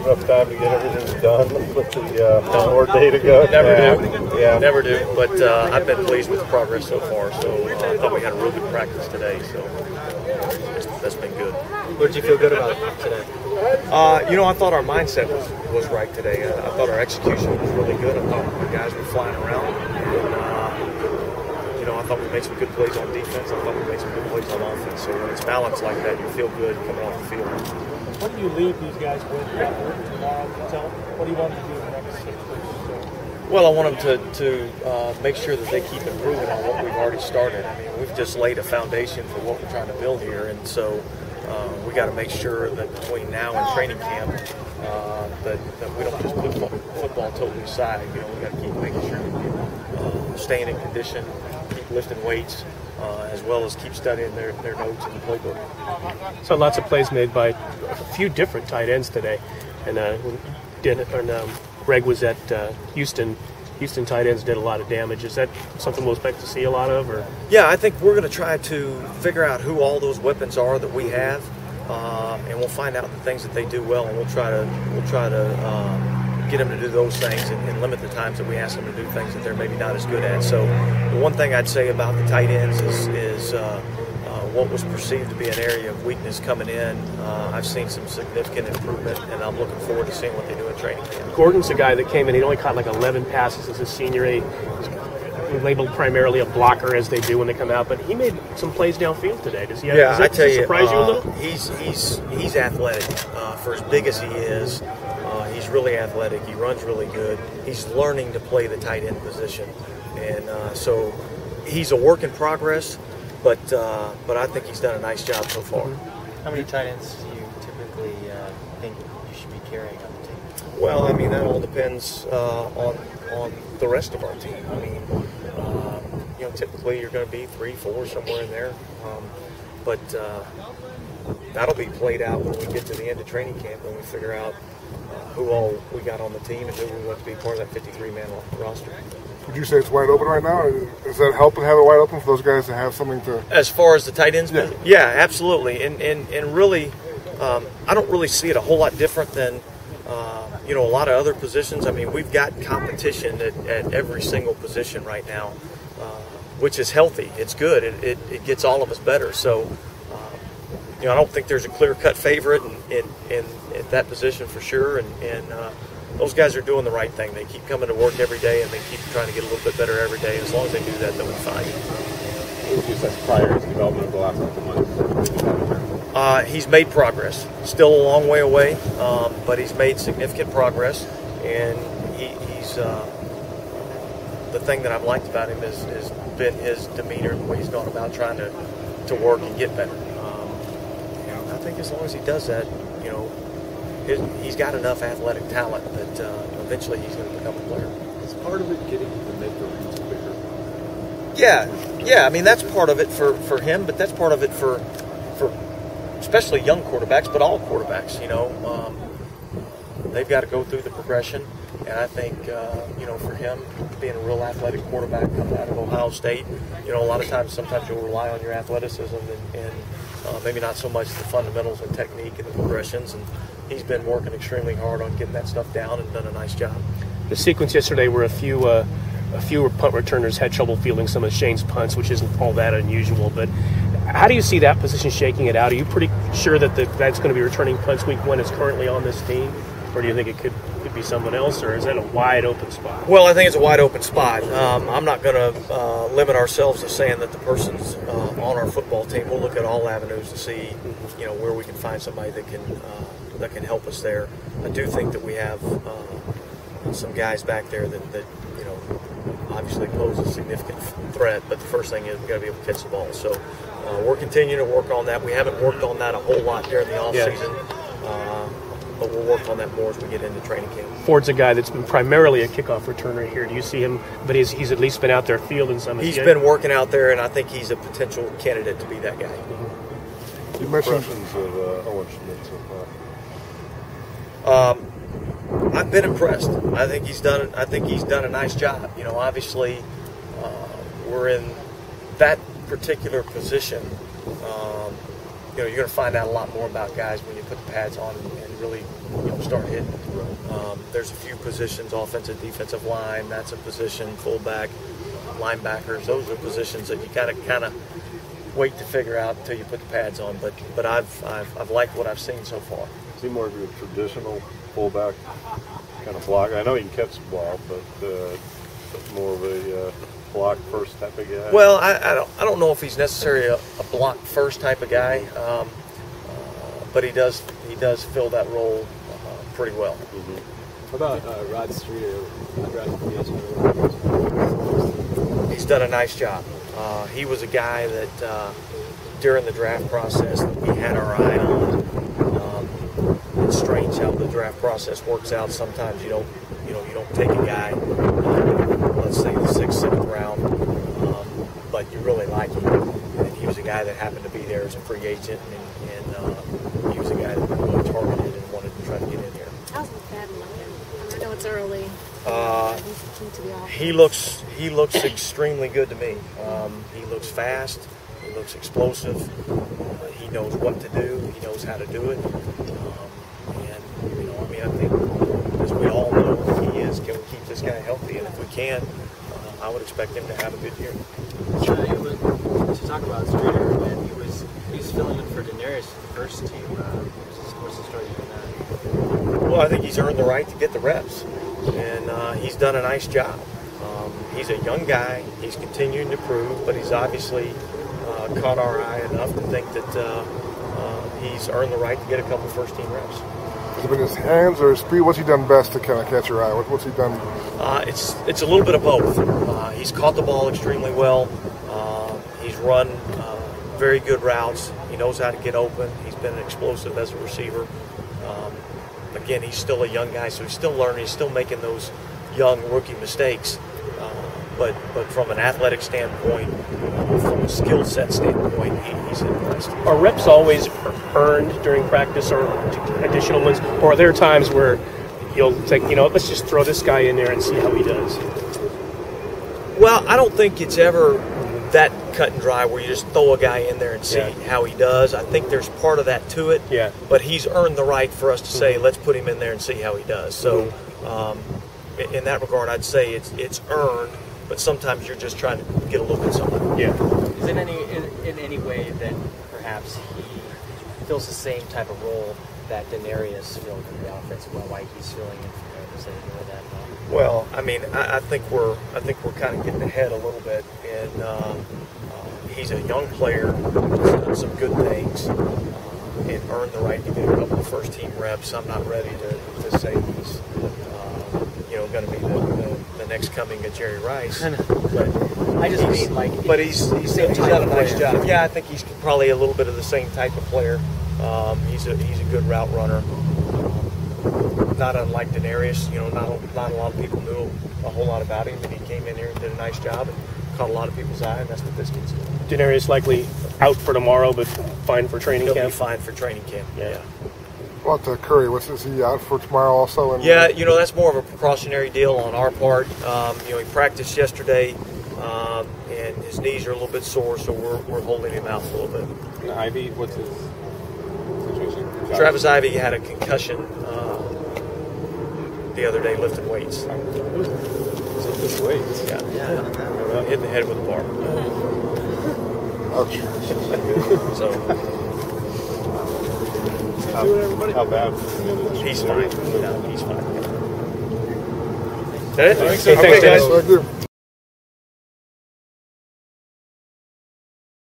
enough time to get everything done with the one more day to go? Never do. But I've been pleased with the progress so far. So I thought we had a real good practice today. So that's been good. What did you feel good about today? I thought our mindset was right today. I thought our execution was really good. I thought our guys were flying around. And, I thought we made some good plays on defense. I thought we made some good plays on offense. So when it's balanced like that, you feel good coming off the field. What do you leave these guys with tomorrow? What do you want them to do in the next 6 weeks? Well, I want them to make sure that they keep improving on what we've already started. I mean, we've just laid a foundation for what we're trying to build here, and so we got to make sure that between now and training camp that we don't just put football totally aside. We got to keep making sure we staying in condition, keep lifting weights, as well as keep studying their notes in the playbook. So lots of plays made by a few different tight ends today, and Greg was at Houston. Houston tight ends did a lot of damage. Is that something we'll expect to see a lot of? Or? Yeah, I think we're going to try to figure out who all those weapons are that we have, and we'll find out the things that they do well, and we'll try to get them to do those things and limit the times that we ask them to do things that they're maybe not as good at. So the one thing I'd say about the tight ends is what was perceived to be an area of weakness coming in. I've seen some significant improvement, and I'm looking forward to seeing what they do in training camp. Gordon's a guy that came in. He only caught like 11 passes as a senior. He's labeled primarily a blocker, as they do when they come out, but he made some plays downfield today. Does he? Does that surprise you a little? He's athletic for as big as he is. He's really athletic. He runs really good. He's learning to play the tight end position, and so he's a work in progress. But I think he's done a nice job so far. How many tight ends do you typically think you should be carrying on the team? Well, I mean, that all depends on the rest of our team. I mean, typically you're going to be 3, 4, somewhere in there. But that'll be played out when we get to the end of training camp, when we figure out who all we got on the team and who we want to be part of that 53-man roster. Would you say it's wide open right now? Does that help to have it wide open for those guys to have something to... As far as the tight ends? Yeah, absolutely. And really, I don't really see it a whole lot different than, a lot of other positions. I mean, we've got competition at every single position right now, which is healthy. It's good. It gets all of us better. So, I don't think there's a clear-cut favorite in that position for sure. And those guys are doing the right thing. They keep coming to work every day, and they keep trying to get a little bit better every day. As long as they do that, they'll be fine. What would you say prior his development of the last couple months? He's made progress. Still a long way away, but he's made significant progress. And he's the thing that I've liked about him has been his demeanor, the way he's gone about trying to work and get better. I think as long as he does that, he's got enough athletic talent that eventually he's going to become a player. Is part of it getting to make the reads bigger? Yeah. I mean, that's part of it for him, but that's part of it for especially young quarterbacks, but all quarterbacks. They've got to go through the progression, and I think for him being a real athletic quarterback coming out of Ohio State, a lot of times sometimes you'll rely on your athleticism and maybe not so much the fundamentals and technique and the progressions, and he's been working extremely hard on getting that stuff down and done a nice job. The sequence yesterday where a few punt returners had trouble fielding some of Shane's punts, which isn't all that unusual, but how do you see that position shaking it out? Are you pretty sure that that's going to be returning punts week 1 is currently on this team, or do you think it could be someone else, or is that a wide open spot? Well, I think it's a wide open spot. I'm not going to limit ourselves to saying that the person's on our football team. We'll look at all avenues to see, where we can find somebody that can help us there. I do think that we have some guys back there that obviously pose a significant threat. But the first thing is we got to be able to catch the ball. So we're continuing to work on that. We haven't worked on that a whole lot during the off season. But we'll work on that more as we get into training camp. Ford's a guy that's been primarily a kickoff returner here. Do you see him? But he's at least been out there fielding some. He's been working out there, and I think he's a potential candidate to be that guy. Mm-hmm. You mentioned of Owen Schmidt so far. I've been impressed. I think he's done a nice job. Obviously, we're in that particular position. you're going to find out a lot more about guys when you put the pads on and really start hitting. There's a few positions: offensive, defensive line. That's a position. Fullback, linebackers. Those are positions that you got to kind of wait to figure out until you put the pads on. But I've liked what I've seen so far. Is he more of a traditional fullback kind of block? I know he can catch the ball, but more of a block first type of guy. Well, I don't know if he's necessarily a block first type of guy, but he does fill that role pretty well. How about Rod Streeter? He's done a nice job. He was a guy that during the draft process that we had our eye on. It's strange how the draft process works out. Sometimes you don't take a guy, let's say the 6th, 7th round, but you really like him. And he was a guy that happened to be there as a free agent, and he was a guy that we really targeted and wanted to try to get in here. How's McFadden looking? I know it's early. He looks extremely good to me. He looks fast. He looks explosive. He knows what to do. He knows how to do it. I think, as we all know, he is. Can we keep this guy healthy? And if we can, I would expect him to have a good year. To talk about Streeter, and he was filling in for Daenerys the first team. What's the story on that? Well, I think he's earned the right to get the reps, and he's done a nice job. He's a young guy. He's continuing to prove, but he's obviously caught our eye enough to think that he's earned the right to get a couple first-team reps. Has it been his hands or his speed? What's he done best to kind of catch your eye? What's he done? It's a little bit of both. He's caught the ball extremely well. He's run very good routes. He knows how to get open. He's been explosive as a receiver. Again, he's still a young guy, so he's still learning. He's still making those young rookie mistakes. But from an athletic standpoint, from a skill set standpoint, he's impressed. Are reps always earned during practice or additional ones? Or are there times where you'll think, let's just throw this guy in there and see how he does? Well, I don't think it's ever that cut and dry where you just throw a guy in there and see how he does. I think there's part of that to it. Yeah. But he's earned the right for us to say, let's put him in there and see how he does. So in that regard, I'd say it's earned. But sometimes you're just trying to get a look at something. Yeah. Is it in any way that perhaps he fills the same type of role that Daenerys filled in the offense, while he's filling in for him? Is there any way that? Well, I mean, I think we're kind of getting ahead a little bit, and he's a young player, who's done some good things, and earned the right to get a couple of first-team reps. I'm not ready to say he's going to be the next coming of Jerry Rice. But I just mean but he's done a nice job. Yeah, I think he's probably a little bit of the same type of player. He's a good route runner. Not unlike Daenerys. Not a lot of people knew a whole lot about him, but he came in here and did a nice job and caught a lot of people's eye, and that's what this gets. Daenerys likely out for tomorrow, but fine for training camp. He'll be fine for training camp. Yeah. Well, Curry, is he out for tomorrow also? And that's more of a precautionary deal on our part. He practiced yesterday, and his knees are a little bit sore, so we're holding him out a little bit. Ivy, what's his situation? Travis Ivy had a concussion the other day lifting weights. His weights? Yeah. Hit the head with a bar. Ouch. So. How bad? He's fine. No, he's fine. Is that it? Hey, thanks, guys. Thank you.